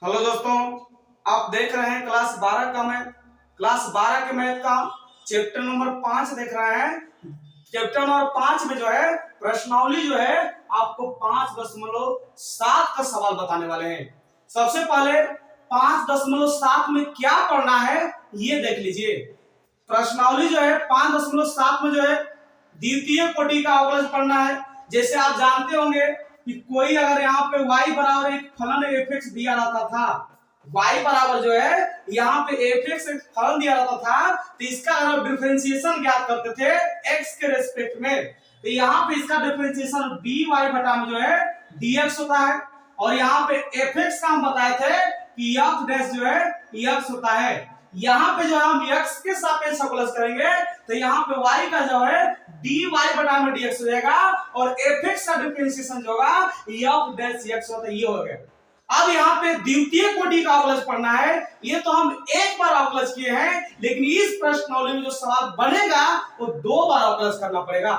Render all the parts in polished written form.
Hello दोस्तों, आप देख रहे हैं क्लास 12 का मैथ। क्लास 12 के मैथ का चैप्टर नंबर 5 देख रहे हैं। चैप्टर नंबर 5 में जो है प्रश्नावली जो है आपको 5.7 का सवाल बताने वाले हैं। सबसे पहले 5.7 में क्या पढ़ना है ये देख लीजिए। प्रश्नावली जो है 5.7 में जो है द्वितीय कोटि का अवकलज पढ़ना है। जैसे आप जानते होंगे कि कोई अगर यहाँ पे y बराबर एक फलन f(x) दिया रहता था, y बराबर जो है यहाँ पे f(x) एक फलन दिया रहता था, तो इसका अगर डिफरेंशिएशन ज्ञात करते थे x के रेस्पेक्ट में, तो यहाँ पे इसका डिफरेंशिएशन dy बटा में जो है dx होता है। और यहाँ पे f(x) का हम बताए थे कि f डैश जो है x होता है। यहाँ पे जो हम x के सापेक्ष अवकलज करेंगे तो यहाँ पे y का जो है dy बटा में dx हो जाएगा और fx का डिफरेंशिएशन जो होगा f डैश x होता है, ये हो गया। अब यहाँ पे द्वितीय कोटि का अवकलज पढ़ना है। ये तो हम एक बार अवकलज किए हैं, लेकिन इस प्रश्नावली में जो सवाल बनेगा वो 2 बार अवकलज करना पड़ेगा।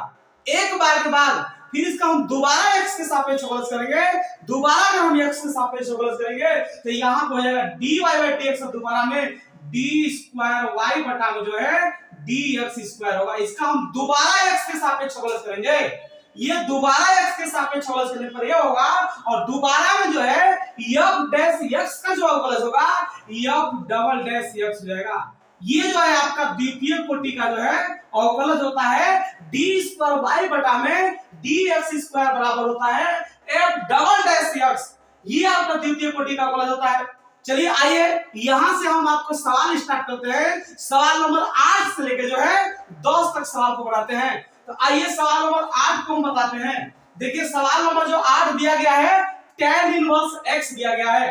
एक बार के बाद फिर इसका हम दोबारा x के सापेक्ष अवकलज करेंगे। दोबारा अगर हम x के सापेक्ष अवकलज करेंगे तो यहाँ पे हो जाएगा dy बाई dx और दोबारा में d स्क्वायर y बटा में जो है dx स्क्वायर होगा। इसका हम दोबारा x के सापेक्ष अवकलज करेंगे। ये दोबारा x के सापेक्ष अवकलज करने पर यह होगा और दोबारा में जो है f डैश x का जो अवकलज होगा f डबल डैश x हो जाएगा। ये जो है आपका द्वितीय कोटि का जो है अवकलज होता है d स्क्वायर y बटा में dx स्क्वायर बराबर होता है f डबल डैश x। ये आपका द्वितीय कोटि का अवकलज होता है। चलिए आइए यहां से हम आपको सवाल स्टार्ट करते हैं। सवाल नंबर 8 से लेकर जो है 10 तक सवाल को बढ़ाते हैं। तो आइए सवाल नंबर 8 को हम बताते हैं। देखिए सवाल नंबर जो 8 दिया गया है tan इनवर्स x दिया गया है।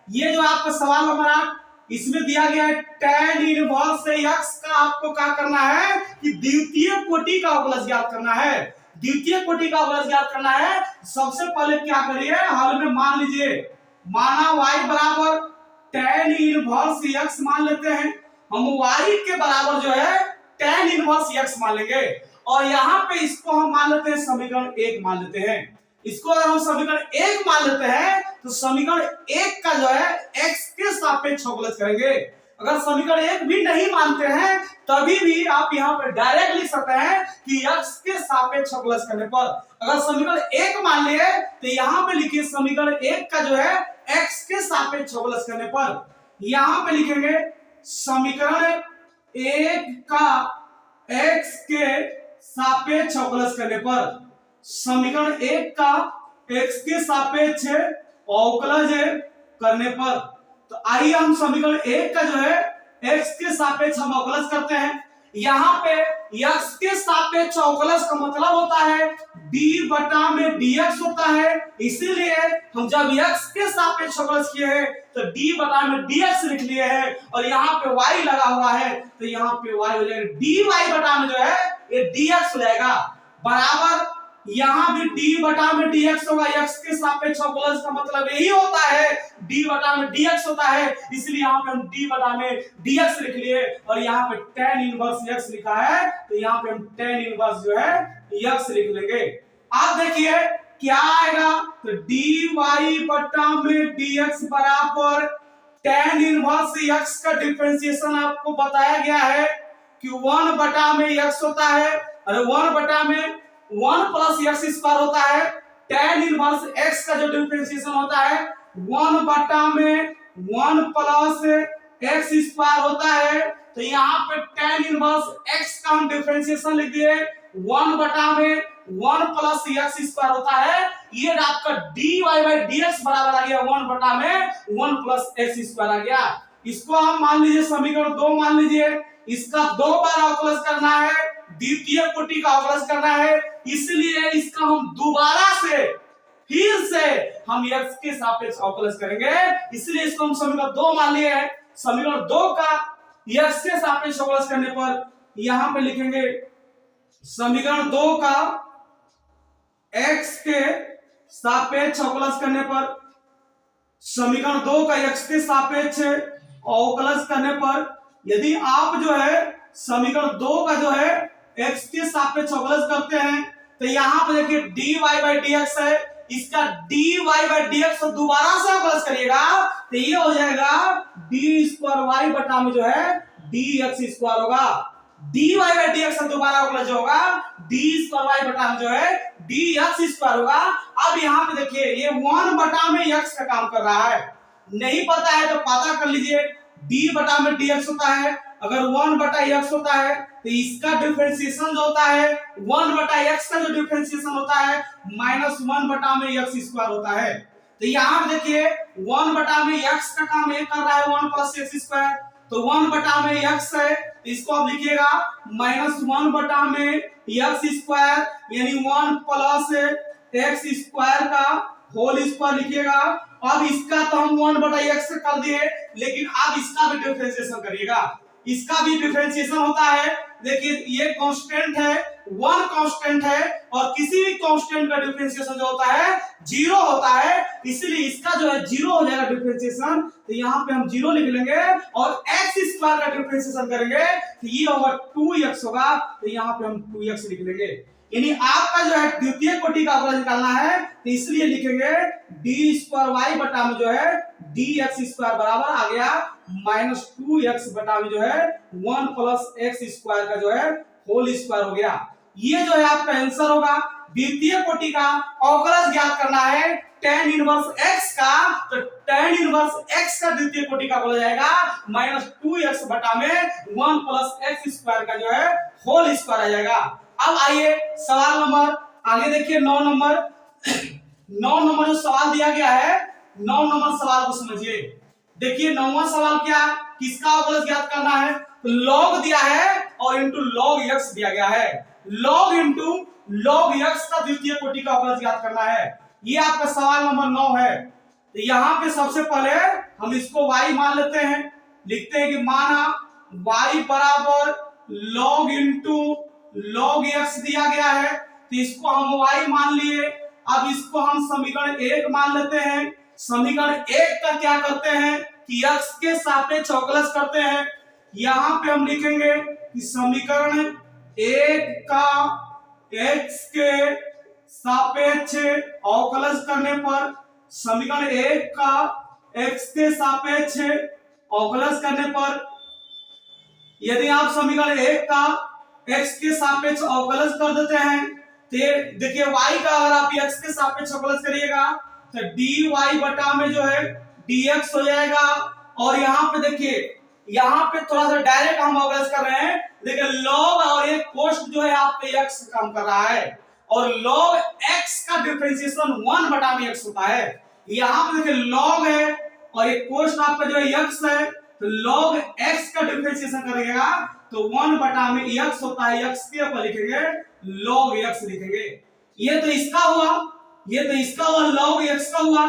ये जो आपका सवाल नंबर 8 इसमें दिया गया है tan इनवर्स x का आपको क्या करना है कि द्वितीय कोटि का अवकलज ज्ञात करना है। द्वितीय कोटि का अवकलज ज्ञात करना है। सबसे पहले क्या करिए, हल में मान लीजिए, माना y बराबर tan इनवर्स x मान लेते हैं। हम y के बराबर जो है tan इनवर्स x मान लेंगे और यहाँ पे इसको हम मान लेते हैं समीकरण 1 मान लेते हैं। इसको अगर हम समीकरण 1 मान लेते हैं तो समीकरण 1 का जो है x के सापेक्ष अवकलज करेंगे। अगर समीकरण 1 भी नहीं मानते हैं तभी भी आप यहाँ पे डायरेक्ट लिख सकते हैं कि x के सापेक्ष अवकलज करने पर। अगर समीकरण 1 मान लिए तो यहाँ पे लिखिए समीकरण 1 का जो है x के सापेक्ष अवकलज करने पर। यहां पे लिखेंगे समीकरण 1 का x के सापेक्ष अवकलज करने पर। समीकरण 1 का x के सापेक्ष अवकलज करने पर। तो आइए हम समीकरण 1 का जो है x के सापेक्ष हम अवकलज करते हैं। यहाँ पे x के सापेक्ष अवकलज का मतलब होता है d बटा में dx होता है। इसीलिए हम जब x के सापेक्ष अवकलज किए हैं तो d बटा में dx लिख लिए हैं और यहाँ पे y लगा हुआ है तो यहाँ पे y हो जाएगा dy बटा में जो है ये dx हो जाएगा बराबर। यहाँ भी d बटा में dx होगा। x के सापेक्ष अवकलज का मतलब यही होता है d बटा में dx होता है, इसलिए यहाँ पे हम d बटा में dx लिख लिए और यहाँ पे tan इनवर्स x लिखा है तो यहाँ पे हम tan इनवर्स जो है x लिख लेंगे। आप देखिए क्या आएगा तो dy बटा में dx बराबर tan इनवर्स x का डिफरेंशिएशन आपको बताया गया है कि 1 बटा में x होता है और 1 बटा में 1 प्लस x स्क्वायर होता है। tan इनवर्स x का जो डिफरेंशिएशन होता है 1 बटा में 1 प्लस x स्क्वायर होता है। तो यहाँ पे tan इनवर्स x का हम डिफरेंशिएशन लिख दिए 1 बटा में 1 प्लस x स्क्वायर होता है। ये आपका dy बाई dx बराबर आ गया 1 बटा में 1 प्लस x स्क्वायर आ गया। इसको हम मान लीजिए समीकरण 2 मान लीजिए। इसका 2 बार अवकलज करना है, द्वितीय कोटि का अवकलज करना है, इसलिए इसका हम दोबारा से फिर से हम x के सापेक्ष अवकलज करेंगे। इसलिए इसको हम समीकरण 2 मान लिए हैं। समीकरण 2 का x के सापेक्ष अवकलज करने पर यहां पे लिखेंगे समीकरण 2 का x के सापेक्ष अवकलज करने पर। समीकरण 2 का x के सापेक्ष अवकलज करने पर यदि आप जो है समीकरण 2 का जो है x के सापेक्ष अवकलज करते हैं तो यहाँ पे देखिए dy बाई dx है, इसका dy बाई dx दोबारा से प्लस करिएगा तो ये हो जाएगा डी स्क्वायर वाई बटा में जो है dx स्क्वायर होगा। dy बाई dx दोबारा प्लस जो होगा डी स्क्वायर वाई बटा में जो है dx स्क्वायर होगा। अब यहाँ पे देखिए ये 1 बटा में x का काम कर रहा है, नहीं पता है तो पता कर लीजिए d बटा में dx होता है। अगर 1 बटा x होता है तो इसका डिफरेंशिएशन जो होता है 1 बटा x का जो डिफरेंशिएशन होता है -1 बटा में x स्क्वायर होता है। तो यहाँ पे देखिए 1 बटा में x का काम ये कर रहा है 1 प्लस x स्क्वायर, तो 1 बटा में x है इसको आप लिखिएगा -1 बटा में x स्क्वायर यानी 1 प्लस x स्क्वायर का होल स्क्वायर लिखिएगा। अब इसका तो हम 1 बटा x से कर दिए, लेकिन आप इसका भी डिफरेंशिएशन करिएगा, इसका भी डिफरेंशिएशन होता है। देखिए ये कांस्टेंट है, 1 कांस्टेंट है और किसी भी कांस्टेंट का डिफरेंशिएशन जो होता है 0 होता है, इसलिए इसका जो है 0 हो जाएगा डिफरेंशिएशन। तो यहाँ पे हम 0 लिख लेंगे और x स्क्वायर का डिफरेंशिएशन करेंगे तो ये होगा 2x होगा, तो यहाँ पे हम 2x लिख लेंगे। यानी आपका जो है द्वितीय कोटि का अवकलज निकालना है तो इसलिए लिखेंगे डी स्क्वायर वाई बटा में जो है dx स्क्वायर बराबर आ गया -2x बटा में जो है 1 प्लस x स्क्वायर का जो है होल स्क्वायर हो गया। ये जो है आपका आंसर होगा। द्वितीय कोटि का अवकलज ज्ञात करना है tan इनवर्स x का, तो tan इनवर्स x का द्वितीय कोटि का बोला जाएगा -2x बटा में 1 प्लस x स्क्वायर का जो है होल स्क्वायर आ जाएगा। अब आइए सवाल नंबर आगे देखिए 9 नंबर जो सवाल दिया गया है 9 नंबर सवाल को समझिए। देखिए 9वां सवाल क्या, किसका अवकलज ज्ञात करना है, तो log दिया है और इनटू log x दिया गया है। log इनटू log x का द्वितीय कोटि का अवकलज ज्ञात करना है, ये आपका सवाल नंबर 9 है। तो यहाँ पे सबसे पहले हम इसको y मान लेते हैं, लिखते हैं कि माना y बराबर log इनटू log x दिया गया है तो इसको हम y मान लिए। अब इसको हम समीकरण 1 मान लेते हैं। समीकरण 1 का क्या करते हैं कि x के सापेक्ष अवकलज करते हैं। यहाँ पे हम लिखेंगे कि समीकरण 1 का x के सापेक्ष अवकलज करने पर, समीकरण 1 का x के सापेक्ष अवकलज करने पर, यदि आप समीकरण 1 का x के सापेक्ष अवकलज कर देते हैं तो देखिए y का अगर आप x के सापेक्ष अवकलज करिएगा तो dy बटा में जो है dx हो जाएगा। और यहाँ पे देखिए यहाँ पे थोड़ा सा डायरेक्ट हम अवकलज कर रहे हैं, देखिए log और एक कोष्ट जो है आपके x काम कर रहा है और log x का डिफरेंशिएशन 1 बटा में x होता है। यहाँ पे देखिए log है और एक कोष्ट आपका जो है x है, तो log x का डिफरेंशिएशन करेगा तो 1 बटा में x होता है, x के ऊपर लिखेंगे log x लिखेंगे। ये तो इसका हुआ, ये तो इसका हुआ log x का हुआ।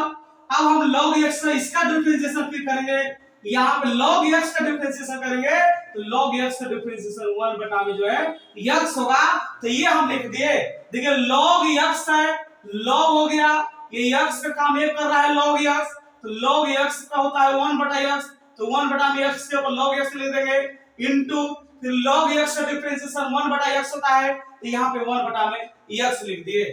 अब हम log x का इसका डिफरेंशिएशन फिर करेंगे, यहाँ पे log x का डिफरेंशिएशन करेंगे तो log x का डिफरेंशिएशन 1 बटा में जो है x होगा। तो ये हम लिख दिए, देखिए log x है, log हो गया, ये x का काम ये कर रहा है log x, तो log x का होता है 1 बटा x, तो 1 बटा में x के ऊपर log x लिख देंगे इनटू फिर log x का डिफरेंशिएशन 1 बटा x होता है, तो यहाँ पे 1 बटा में x लिख दिए।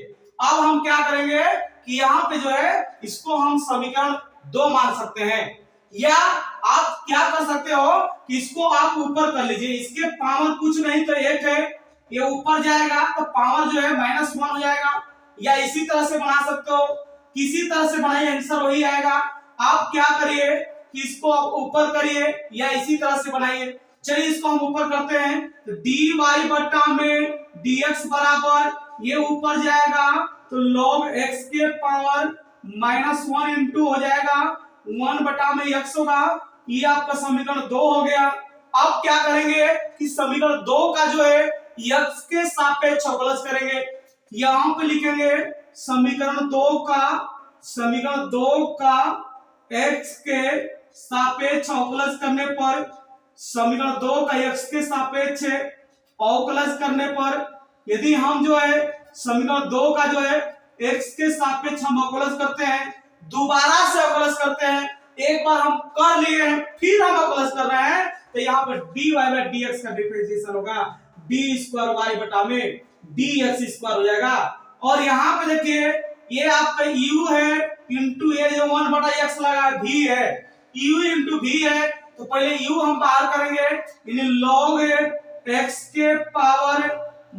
अब हम क्या करेंगे कि यहाँ पे जो है इसको हम समीकरण 2 मान सकते हैं, या आप क्या कर सकते हो कि इसको आप ऊपर कर लीजिए, इसके पावर कुछ नहीं तो 1 है, ये ऊपर जाएगा तो पावर जो है -1 हो जाएगा, या इसी तरह से बना सकते हो, किसी तरह से बनाइए आंसर वही आएगा। आप क्या करिए कि इसको आप ऊपर करिए या इसी तरह से बनाइए। चलिए इसको हम ऊपर करते हैं तो dy बटा में dx बराबर ये ऊपर जाएगा तो log x के पावर -1 इंटू हो जाएगा 1 बटा में x होगा। ये आपका समीकरण 2 हो गया। अब क्या करेंगे कि समीकरण 2 का जो है x के सापेक्ष अवकलज करेंगे। यहाँ पे लिखेंगे समीकरण 2 का x के सापेक्ष अवकलज करने पर, समीकरण 2 का x के सापेक्ष अवकलज करने पर, यदि हम जो है समीकरण 2 का जो है x के सापेक्ष हम अवकलज करते हैं, दोबारा से अवकलज करते हैं, एक बार हम कर लिए हैं फिर हम अवकलज कर रहे हैं, तो यहाँ पर dy बाई dx का डिफरेंशिएशन होगा d स्क्वायर y बटा में dx स्क्वायर हो जाएगा। और यहाँ पे देखिए ये आपका u है इंटू ये जो 1/x लगा v है, u इंटू v है, तो पहले u हम बाहर करेंगे, यानी log x के पावर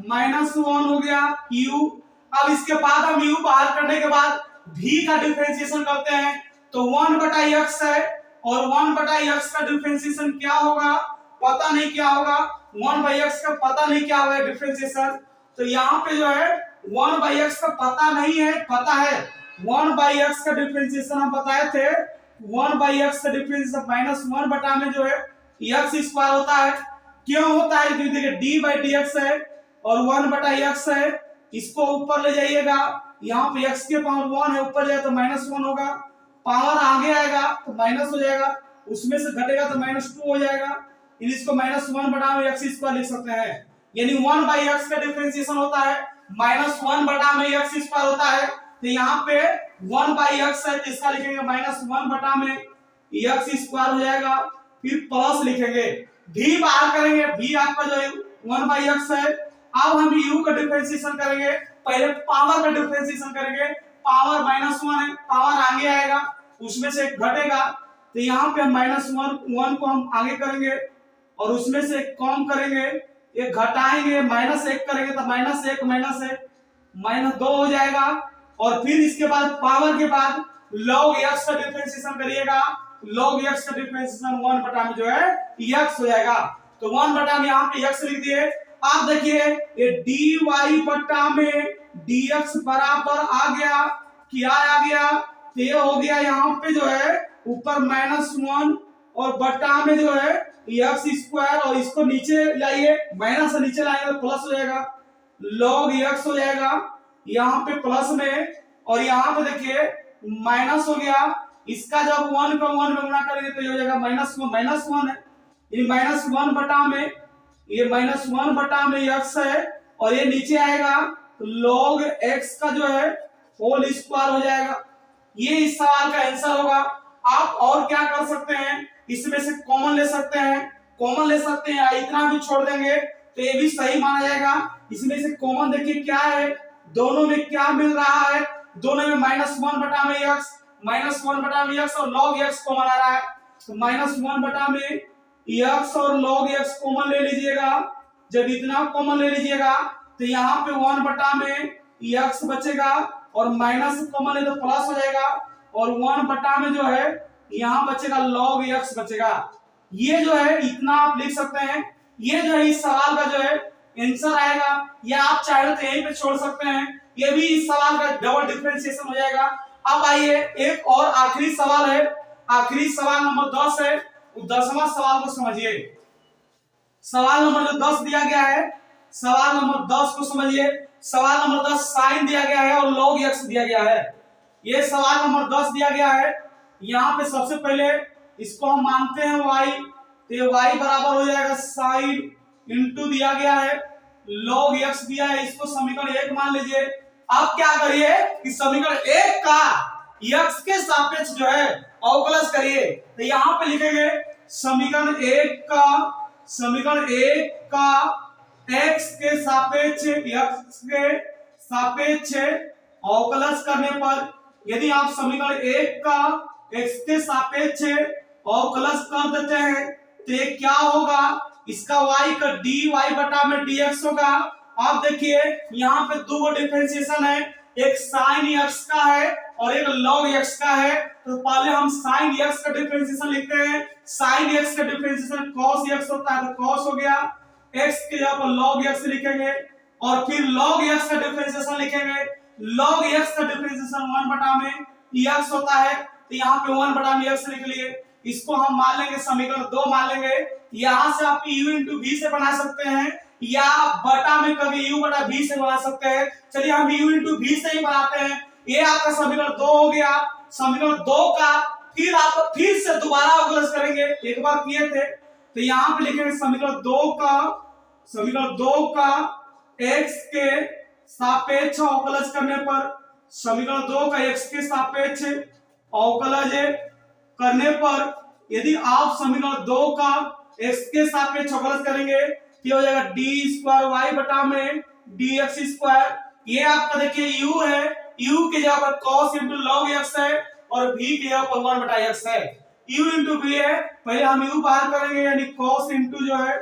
-1 हो गया u। अब इसके बाद हम u बाहर करने के बाद v का डिफरेंशिएशन करते हैं, तो 1/x है और 1/x का डिफरेंशिएशन क्या होगा पता नहीं क्या होगा, 1/x का पता नहीं क्या होगा डिफरेंशिएशन। तो यहाँ पे जो है 1/x का पता नहीं है, पता है 1/x का डिफरेंशिएशन हम बताए थे, 1/x का डिफरेंशिएशन -1 बटा में जो है x स्क्वायर होता है। क्यों होता है, क्योंकि देखिए d/dx है और 1/x है, इसको ऊपर ले जाइएगा, यहाँ पे x के पावर 1 है, ऊपर जाए तो -1 होगा, पावर आगे आएगा तो माइनस हो जाएगा, उसमें से घटेगा तो -2 हो जाएगा, इसको -1 बटा में x स्क्वायर लिख सकते हैं। यानी 1/x का डिफरेंशिएशन होता है -1 बटा में x स्क्वायर होता है। तो यहाँ पे 1/x है तो इसका लिखेंगे -1 बटा में x स्क्वायर हो जाएगा, फिर प्लस लिखेंगे, v बाहर करेंगे, v आपका जो है 1/x है। अब हम u का डिफरेंशिएशन करेंगे, पहले पावर का डिफरेंशिएशन करेंगे, पावर -1 है, पावर आगे आएगा उसमें से घटेगा, तो यहाँ पे हम -1 को हम आगे करेंगे और उसमें से कम करेंगे, ये घटाएंगे, -1 करेंगे तो -1 -2 हो जाएगा, और फिर इसके बाद पावर के बाद log x का डिफरेंशिएशन करिएगा, log x का डिफरेंशिएशन 1 बटा में जो है x हो जाएगा, तो 1 बटा में यहाँ पे x लिख दिए। आप देखिए ये dy बटा में dx बराबर आ गया, क्या आ गया, तो ये हो गया यहाँ पे जो है ऊपर -1 और बटा में जो है x स्क्वायर, और इसको नीचे लाइए, माइनस से नीचे लाएंगे तो प्लस हो जाएगा, log x हो जाएगा यहाँ पे प्लस में, और यहाँ पे देखिए माइनस हो गया, इसका जब 1 का 1 में गुणा करेंगे तो ये हो जाएगा -1 है, ये -1 बटा में, ये -1 बटा में x है, और ये नीचे आएगा तो log x का जो है होल स्क्वायर हो जाएगा। ये इस सवाल का आंसर होगा। आप और क्या कर सकते हैं, इसमें से कॉमन ले सकते हैं, या इतना भी छोड़ देंगे तो ये भी सही माना जाएगा। इसमें से कॉमन देखिए क्या है, दोनों में क्या मिल रहा है, दोनों में -1 बटा में x और log x कॉमन आ रहा है, तो -1 बटा में x और log x कॉमन ले लीजिएगा। जब इतना कॉमन ले लीजिएगा तो यहाँ पे 1 बटा में x बचेगा, और माइनस कॉमन है तो प्लस हो जाएगा, और 1 बटा में जो है यहाँ बचेगा log x बचेगा। ये जो है इतना आप लिख सकते हैं, ये जो है इस सवाल का जो है आंसर आएगा, या आप चाहे तो यहीं पे छोड़ सकते हैं, ये भी इस सवाल का डबल डिफरेंशिएशन हो जाएगा। अब आइए एक और आखिरी सवाल है, आखिरी सवाल नंबर 10 है, 10वां सवाल को समझिए। सवाल नंबर जो 10 दिया गया है, सवाल नंबर 10 को समझिए। सवाल नंबर 10 साइन दिया गया है और log x दिया गया है। ये सवाल नंबर 10 दिया गया है, यहाँ पे सबसे पहले इसको हम मानते हैं y, तो ये y बराबर हो जाएगा साइन इंटू दिया गया है log x दिया है, इसको समीकरण 1 मान लीजिए। अब क्या करिए कि समीकरण 1 का x के सापेक्ष जो है अवकलज करिए, तो यहाँ पे लिखेंगे समीकरण 1 का x के सापेक्ष अवकलज करने पर, यदि आप समीकरण 1 का x के सापेक्ष अवकलज कर देते हैं तो ये क्या होगा, इसका y का dy बटा में dx होगा। आप देखिए यहाँ पे दो डिफरेंशिएशन है, एक sin x का है और एक log x का है, तो पहले हम sin x का डिफरेंशिएशन लिखते हैं। sin x का डिफरेंशिएशन cos x होता है, तो cos हो गया, x के जगह पर log x लिखेंगे, और फिर log x का डिफरेंशिएशन लिखेंगे। log x का डिफरेंशिएशन 1 बटा में x होता है, तो यहाँ पे 1 बटा में x लिख लिए, इसको हम मान लेंगे समीकरण 2 मान लेंगे। यहाँ से आप u इंटू v से बना सकते हैं, या बटा में कभी u बटा v से बना सकते हैं। चलिए हम u इंटू v से ही बनाते हैं। ये आपका समीकरण 2 हो गया। समीकरण 2 का फिर आप फिर से दोबारा अवकलज करेंगे, एक बार किए थे, तो यहाँ पे लिखेंगे समीकरण 2 का x के सापेक्ष अवकलज करने पर, समीकरण 2 का x के सापेक्ष अवकलज करने पर, यदि आप समीकरण 2 का x के सापेक्ष अवकलज करेंगे तो हो जाएगा d स्क्वायर y बटा में dx स्क्वायर। ये आपका देखिए u है u की जगह पर cos इंटू log x है और v की जगह पर 1 बटा x है। u इंटू v है, पहले हम u बाहर करेंगे यानी cos इंटू जो है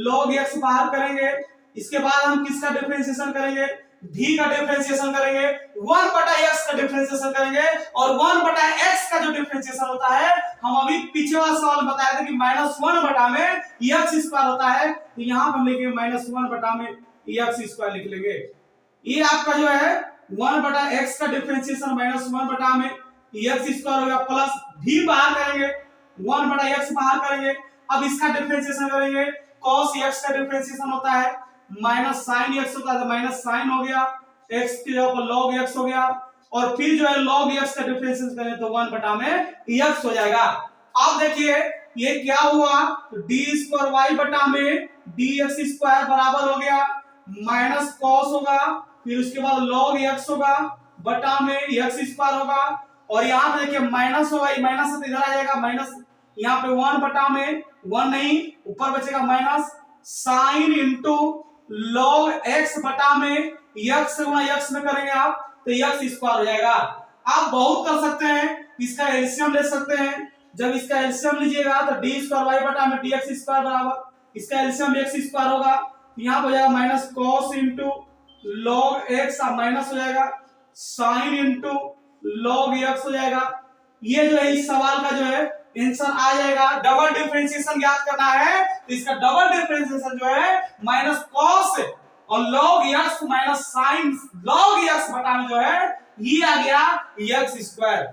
log x बाहर करेंगे। इसके बाद हम किसका डिफरेंशिएशन करेंगे, v का डिफरेंशिएशन करेंगे, 1 बटा x का डिफरेंशिएशन करेंगे और 1 बटा x का जो डिफरेंशिएशन होता है हम अभी पीछे वाला सवाल में बताए थे कि -1 बटा में x स्क्वायर होता है, तो यहां पर हम लिखेंगे -1 बटा में x स्क्वायर लिख लेंगे। ये आपका जो है 1 बटा x का डिफरेंशिएशन -1 बटा में x स्क्वायर होगा प्लस v बाहर करेंगे, 1 बटा x बाहर करेंगे। अब इसका डिफरेंशिएशन करेंगे, cos x का डिफरेंशिएशन होता है माइनस साइन x होता है तो माइनस साइन हो गया, x की जगह पर log x हो गया और फिर जो है log x का डिफरेंशिएशन करें तो 1 बटा में x हो जाएगा। अब देखिए ये क्या हुआ, तो d स्क्वायर y बटा में dx स्क्वायर बराबर हो गया माइनस cos होगा, फिर उसके बाद log x होगा बटा में x स्क्वायर होगा और यहाँ पे देखिए माइनस होगा, ये माइनस से इधर आ जाएगा माइनस, यहाँ पे 1 बटा में 1 नहीं ऊपर बचेगा minus sine into log x बटा में x से गुणा x में करेंगे आप तो x स्क्वायर हो जाएगा। आप बहुत कर सकते हैं, इसका एलसीएम ले सकते हैं, जब इसका एलसीएम लीजिएगा तो d स्क्वायर y बटा में dx स्क्वायर बराबर इसका एलसीएम x स्क्वायर होगा, यहाँ हो जाएगा minus cos into log x minus हो जाएगा साइन इंटू log x हो जाएगा। ये जो है इस सवाल का जो है आंसर आ जाएगा। डबल डिफरेंशिएशन ज्ञात करना है तो इसका डबल डिफरेंशिएशन जो है माइनस cos और log x minus sine log x बटा में जो है ये आ गया x स्क्वायर।